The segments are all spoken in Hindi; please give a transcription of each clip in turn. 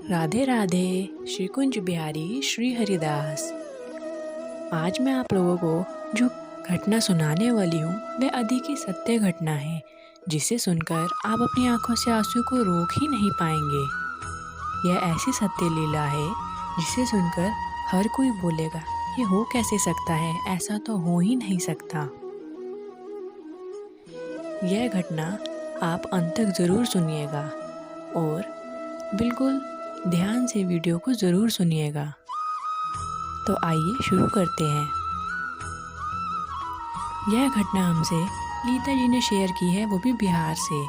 राधे राधे। श्री कुंज बिहारी श्री हरिदास। आज मैं आप लोगों को जो घटना सुनाने वाली हूँ वह अधिक ही सत्य घटना है, जिसे सुनकर आप अपनी आंखों से आंसू को रोक ही नहीं पाएंगे। यह ऐसी सत्य लीला है जिसे सुनकर हर कोई बोलेगा, ये हो कैसे सकता है, ऐसा तो हो ही नहीं सकता। यह घटना आप अंत तक ज़रूर सुनिएगा और बिल्कुल ध्यान से वीडियो को ज़रूर सुनिएगा। तो आइए शुरू करते हैं। यह घटना हमसे गीता जी ने शेयर की है, वो भी बिहार से।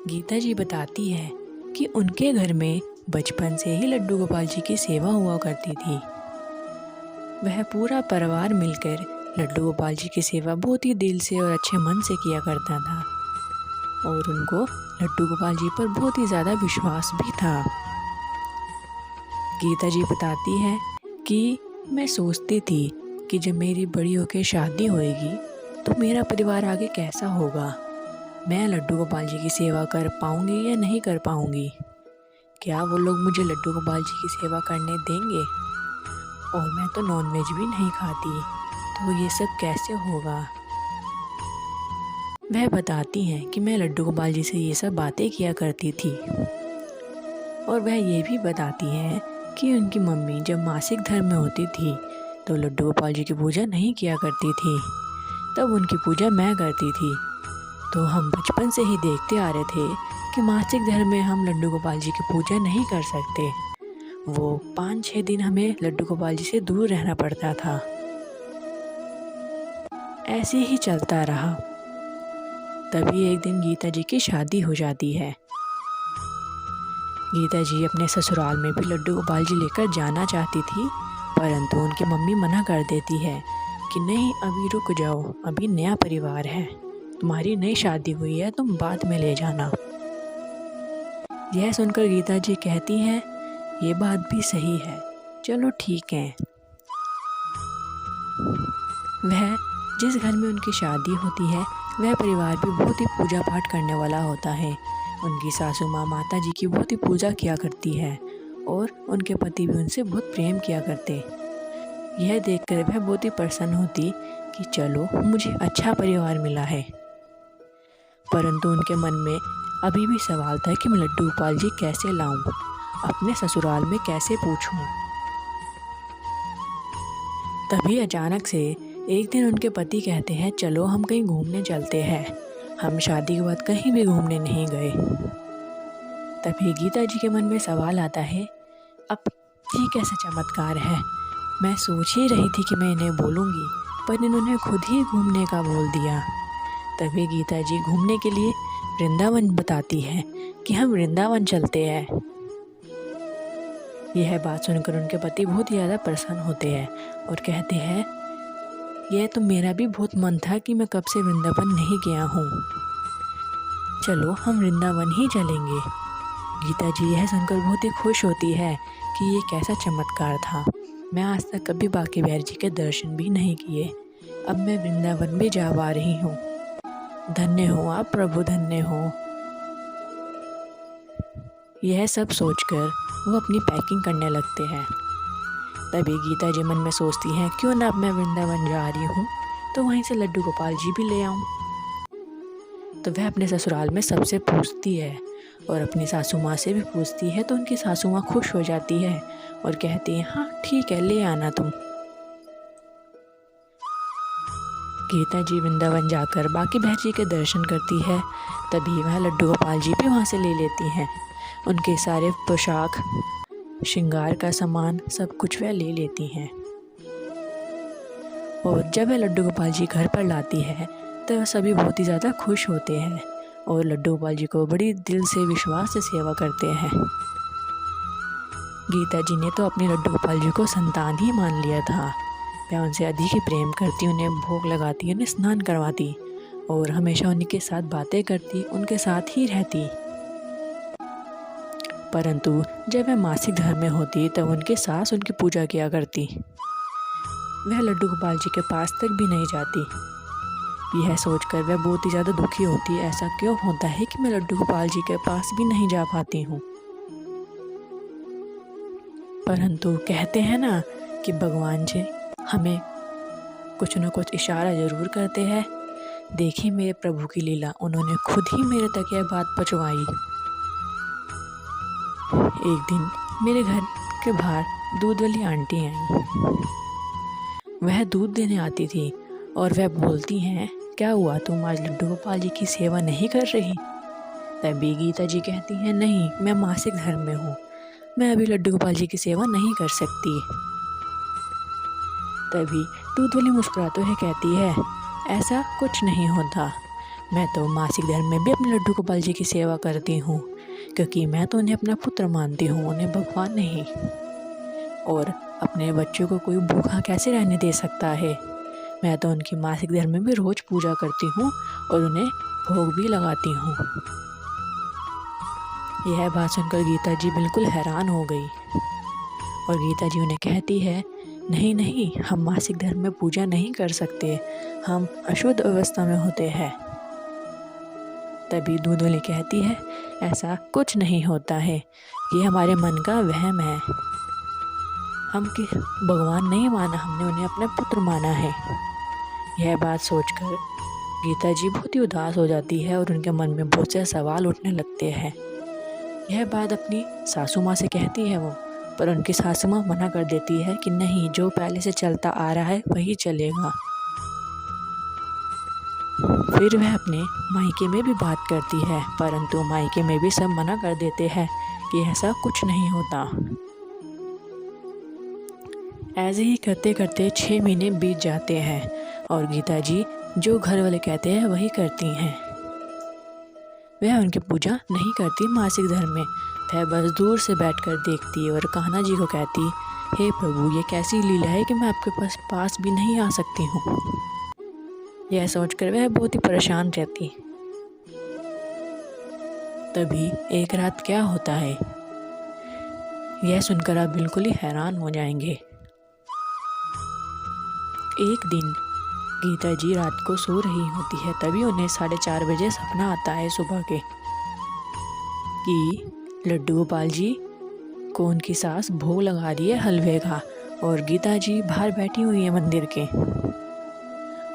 गीता जी बताती है कि उनके घर में बचपन से ही लड्डू गोपाल जी की सेवा हुआ करती थी। वह पूरा परिवार मिलकर लड्डू गोपाल जी की सेवा बहुत ही दिल से और अच्छे मन से किया करता था और उनको लड्डू गोपाल जी पर बहुत ही ज़्यादा विश्वास भी था। गीता जी बताती है कि मैं सोचती थी कि जब मेरी बड़ी होकर शादी होएगी तो मेरा परिवार आगे कैसा होगा, मैं लड्डू गोपाल जी की सेवा कर पाऊँगी या नहीं कर पाऊँगी, क्या वो लोग मुझे लड्डू गोपाल जी की सेवा करने देंगे, और मैं तो नॉनवेज भी नहीं खाती, तो ये सब कैसे होगा। वह बताती हैं कि मैं लड्डू गोपाल जी से ये सब बातें किया करती थी और वह ये भी बताती हैं कि उनकी मम्मी जब मासिक धर्म में होती थी तो लड्डू गोपाल जी की पूजा नहीं किया करती थी, तब उनकी पूजा मैं करती थी। तो हम बचपन से ही देखते आ रहे थे कि मासिक धर्म में हम लड्डू गोपाल जी की पूजा नहीं कर सकते, वो 5-6 दिन हमें लड्डू गोपाल जी से दूर रहना पड़ता था। ऐसे ही चलता रहा। तभी एक दिन गीता जी की शादी हो जाती है। गीता जी अपने ससुराल में भी लड्डू गोपाल जी लेकर जाना चाहती थी, परंतु उनकी मम्मी मना कर देती है कि नहीं, अभी रुक जाओ, अभी नया परिवार है, तुम्हारी नई शादी हुई है, तुम बाद में ले जाना। यह सुनकर गीता जी कहती हैं, ये बात भी सही है, चलो ठीक है। वह जिस घर में उनकी शादी होती है वह परिवार भी बहुत ही पूजा पाठ करने वाला होता है। उनकी सासू माँ माता जी की बहुत ही पूजा किया करती है और उनके पति भी उनसे बहुत प्रेम किया करते। यह देखकर वह बहुत ही प्रसन्न होती कि चलो मुझे अच्छा परिवार मिला है। परंतु उनके मन में अभी भी सवाल था कि मैं लड्डू गोपाल जी कैसे लाऊं, अपने ससुराल में कैसे पूछूं। तभी अचानक से एक दिन उनके पति कहते हैं, चलो हम कहीं घूमने चलते हैं। हम शादी के बाद कहीं भी घूमने नहीं गए। तभी गीता जी के मन में सवाल आता है, अब ये कैसा चमत्कार है, मैं सोच ही रही थी कि मैं इन्हें बोलूँगी, पर इन्होंने खुद ही घूमने का बोल दिया। तभी गीता जी घूमने के लिए वृंदावन बताती है कि हम वृंदावन चलते हैं। यह बात सुनकर उनके पति बहुत ही ज़्यादा प्रसन्न होते हैं और कहते हैं, यह तो मेरा भी बहुत मन था कि मैं कब से वृंदावन नहीं गया हूँ, चलो हम वृंदावन ही चलेंगे। गीता जी यह सुनकर बहुत ही खुश होती है कि ये कैसा चमत्कार था, मैं आज तक कभी बांके बिहारी जी के दर्शन भी नहीं किए, अब मैं वृंदावन भी जा पा रही हूँ। धन्य हो आप प्रभु, धन्य हो। यह सब सोचकर वो अपनी पैकिंग करने लगते हैं। तभी गीता जी मन में सोचती हैं, क्यों ना अब मैं वृंदावन जा रही हूँ तो वहीं से लड्डू गोपाल जी भी ले आऊँ। तो वह अपने ससुराल में सबसे पूछती है और अपनी सासू माँ से भी पूछती है, तो उनकी सासू माँ खुश हो जाती है और कहती है, हाँ ठीक है, ले आना तुम। गीता जी वृंदावन जाकर बांके बिहारी जी के दर्शन करती है। तभी वह लड्डू गोपाल जी भी वहाँ से ले लेती हैं। उनके सारे पोशाक, श्रृंगार का सामान, सब कुछ वह ले लेती हैं। और जब वह लड्डू गोपाल जी घर पर लाती है तो सभी बहुत ही ज़्यादा खुश होते हैं और लड्डू गोपाल जी को बड़ी दिल से विश्वास से सेवा करते हैं। गीता जी ने तो अपने लड्डू गोपाल जी को संतान ही मान लिया था। वह उनसे अधिक ही प्रेम करती, उन्हें भोग लगाती, उन्हें स्नान करवाती और हमेशा उनके साथ बातें करती, उनके साथ ही रहती। परंतु जब वह मासिक धर्म में होती तब उनकी सास उनकी पूजा किया करती, वह लड्डू गोपाल जी के पास तक भी नहीं जाती। यह सोचकर वह बहुत ही ज़्यादा दुखी होती है, ऐसा क्यों होता है कि मैं लड्डू गोपाल जी के पास भी नहीं जा पाती हूँ। परंतु कहते हैं ना कि भगवान जी हमें कुछ न कुछ इशारा ज़रूर करते हैं। देखिए मेरे प्रभु की लीला, उन्होंने खुद ही मेरे तक यह बात पहुँचवाई। एक दिन मेरे घर के बाहर दूध वाली आंटी आई। वह दूध देने आती थी और वह बोलती हैं, क्या हुआ, तुम आज लड्डू गोपाल जी की सेवा नहीं कर रही? तभी गीता जी कहती हैं, नहीं, मैं मासिक धर्म में हूँ, मैं अभी लड्डू गोपाल जी की सेवा नहीं कर सकती। तभी दूध वाली मुस्कुराते हुए कहती है, ऐसा कुछ नहीं होता, मैं तो मासिक धर्म में भी अपने लड्डू गोपाल जी की सेवा करती हूँ, क्योंकि मैं तो उन्हें अपना पुत्र मानती हूँ, उन्हें भगवान नहीं। और अपने बच्चों को कोई भूखा कैसे रहने दे सकता है। मैं तो उनकी मासिक धर्म में भी रोज़ पूजा करती हूँ और उन्हें भोग भी लगाती हूँ। यह बात सुनकर गीता जी बिल्कुल हैरान हो गई और गीता जी उन्हें कहती है, नहीं नहीं, हम मासिक धर्म में पूजा नहीं कर सकते, हम अशुद्ध अवस्था में होते हैं। तभी दूध वाली कहती है, ऐसा कुछ नहीं होता है, ये हमारे मन का वहम है, हम कि भगवान नहीं माना, हमने उन्हें अपना पुत्र माना है। यह बात सोचकर गीता जी बहुत ही उदास हो जाती है और उनके मन में बहुत से सवाल उठने लगते हैं। यह बात अपनी सासू माँ से कहती है वो, पर उनकी सासू माँ मना कर देती है कि नहीं, जो पहले से चलता आ रहा है वही चलेगा। फिर वह अपने मायके में भी बात करती है, परंतु मायके में भी सब मना कर देते हैं कि ऐसा कुछ नहीं होता। ऐसे ही करते करते 6 महीने बीत जाते हैं और गीता जी जो घर वाले कहते हैं वही करती हैं। वह उनकी पूजा नहीं करती मासिक धर्म में, वह बस दूर से बैठकर देखती और कान्हा जी को कहती, हे प्रभु, ये कैसी लीला है कि मैं आपके पास भी नहीं आ सकती हूँ। यह सोचकर वह बहुत ही परेशान रहती। तभी एक रात क्या होता है, यह सुनकर आप बिल्कुल ही हैरान हो जाएंगे। एक दिन गीता जी रात को सो रही होती है, तभी उन्हें 4:30 बजे सपना आता है सुबह के कि लड्डू गोपाल जी को उनकी सास भोग लगा रही है हलवे का और गीता जी बाहर बैठी हुई है मंदिर के।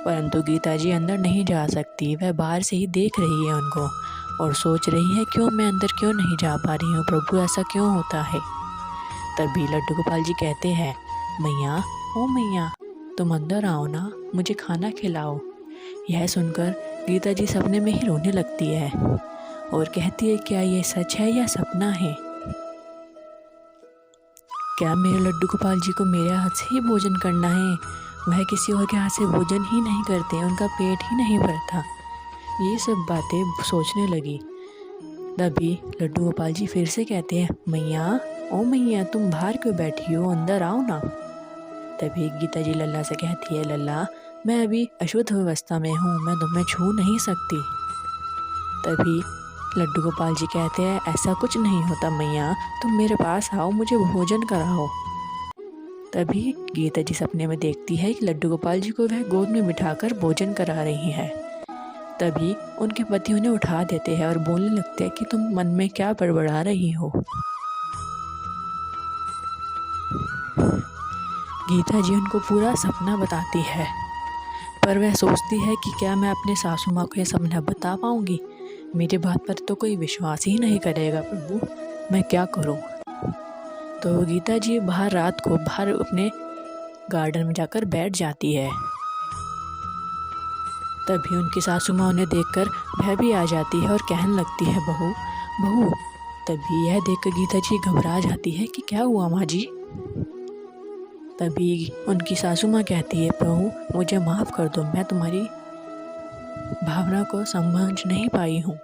परंतु गीता जी अंदर नहीं जा सकती, वह बाहर से ही देख रही है उनको और सोच रही है, क्यों मैं अंदर क्यों नहीं जा पा रही हूँ प्रभु, ऐसा क्यों होता है। तभी लड्डू गोपाल जी कहते हैं, मैया, ओ मैया, तुम अंदर आओ ना, मुझे खाना खिलाओ। यह सुनकर गीता जी सपने में ही रोने लगती है और कहती है, क्या ये सच है या सपना है? क्या मेरे लड्डू गोपाल जी को मेरे हाथ से ही भोजन करना है? वह किसी और के हाथ से भोजन ही नहीं करते, उनका पेट ही नहीं भरता। ये सब बातें सोचने लगी। तभी लड्डू गोपाल जी फिर से कहते हैं, मैया, ओ मैया, तुम बाहर क्यों बैठी हो, अंदर आओ ना। तभी गीता जी लल्ला से कहती है, लल्ला, मैं अभी अशुद्ध अवस्था में हूँ, मैं तुम्हें छू नहीं सकती। तभी लड्डू गोपाल जी कहते हैं, ऐसा कुछ नहीं होता मैया, तुम मेरे पास आओ, मुझे भोजन कराओ। तभी गीता जी सपने में देखती है कि लड्डू गोपाल जी को वह गोद में बिठाकर भोजन करा रही है। तभी उनके पति उन्हें उठा देते हैं और बोलने लगते हैं कि तुम मन में क्या बड़बड़ा रही हो। गीता जी उनको पूरा सपना बताती है, पर वह सोचती है कि क्या मैं अपने सासू माँ को यह सपना बता पाऊँगी? मेरी बात पर तो कोई विश्वास ही नहीं करेगा प्रभु, मैं क्या करूँ। तो गीता जी रात को बाहर अपने गार्डन में जाकर बैठ जाती है। तभी उनकी सासू माँ उन्हें देखकर वह भी आ जाती है और कहने लगती है, बहू बहू। तभी यह देखकर गीता जी घबरा जाती है कि क्या हुआ माँ जी। तभी उनकी सासू माँ कहती है, बहू मुझे माफ़ कर दो, मैं तुम्हारी भावना को समझ नहीं पाई हूँ।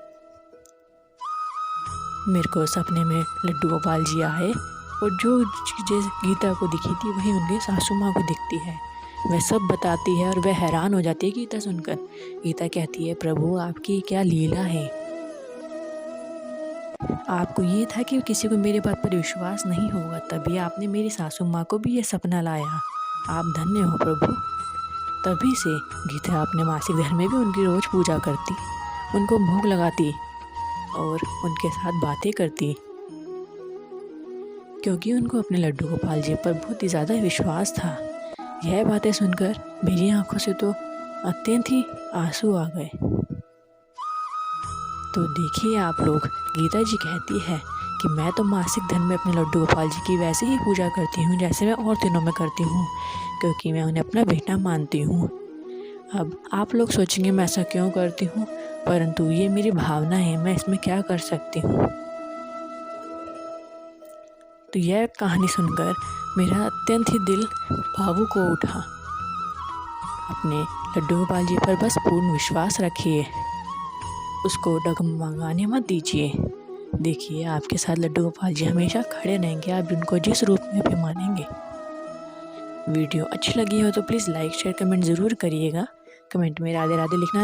मेरे को सपने में लड्डू गोपाल जी आए और जो चीज़ें गीता को दिखी थी वही उनकी सासू माँ को दिखती है। वह सब बताती है और वह हैरान हो जाती है गीता सुनकर। गीता कहती है, प्रभु आपकी क्या लीला है, आपको ये था कि किसी को मेरे बात पर विश्वास नहीं होगा, तभी आपने मेरी सासू माँ को भी ये सपना लाया, आप धन्य हो प्रभु। तभी से गीता अपने मासिक धर्म में भी उनकी रोज़ पूजा करती, उनको भोग लगाती और उनके साथ बातें करती। क्योंकि उनको अपने लड्डू गोपाल जी पर बहुत ही ज़्यादा विश्वास था। यह बातें सुनकर मेरी आंखों से तो अत्यंत ही आंसू आ गए। तो देखिए आप लोग, गीता जी कहती है कि मैं तो मासिक धर्म में अपने लड्डू गोपाल जी की वैसे ही पूजा करती हूँ जैसे मैं और दिनों में करती हूँ, क्योंकि मैं उन्हें अपना बेटा मानती हूँ। अब आप लोग सोचेंगे मैं ऐसा क्यों करती हूँ, परंतु ये मेरी भावना है, मैं इसमें क्या कर सकती हूँ। तो यह कहानी सुनकर मेरा अत्यंत ही दिल भावुक हो उठा। अपने लड्डू गोपाल जी पर बस पूर्ण विश्वास रखिए, उसको डगमगाने मत दीजिए। देखिए आपके साथ लड्डू गोपाल जी हमेशा खड़े रहेंगे, आप उनको जिस रूप में भी मानेंगे। वीडियो अच्छी लगी हो तो प्लीज़ लाइक शेयर कमेंट ज़रूर करिएगा। कमेंट में राधे राधे लिखना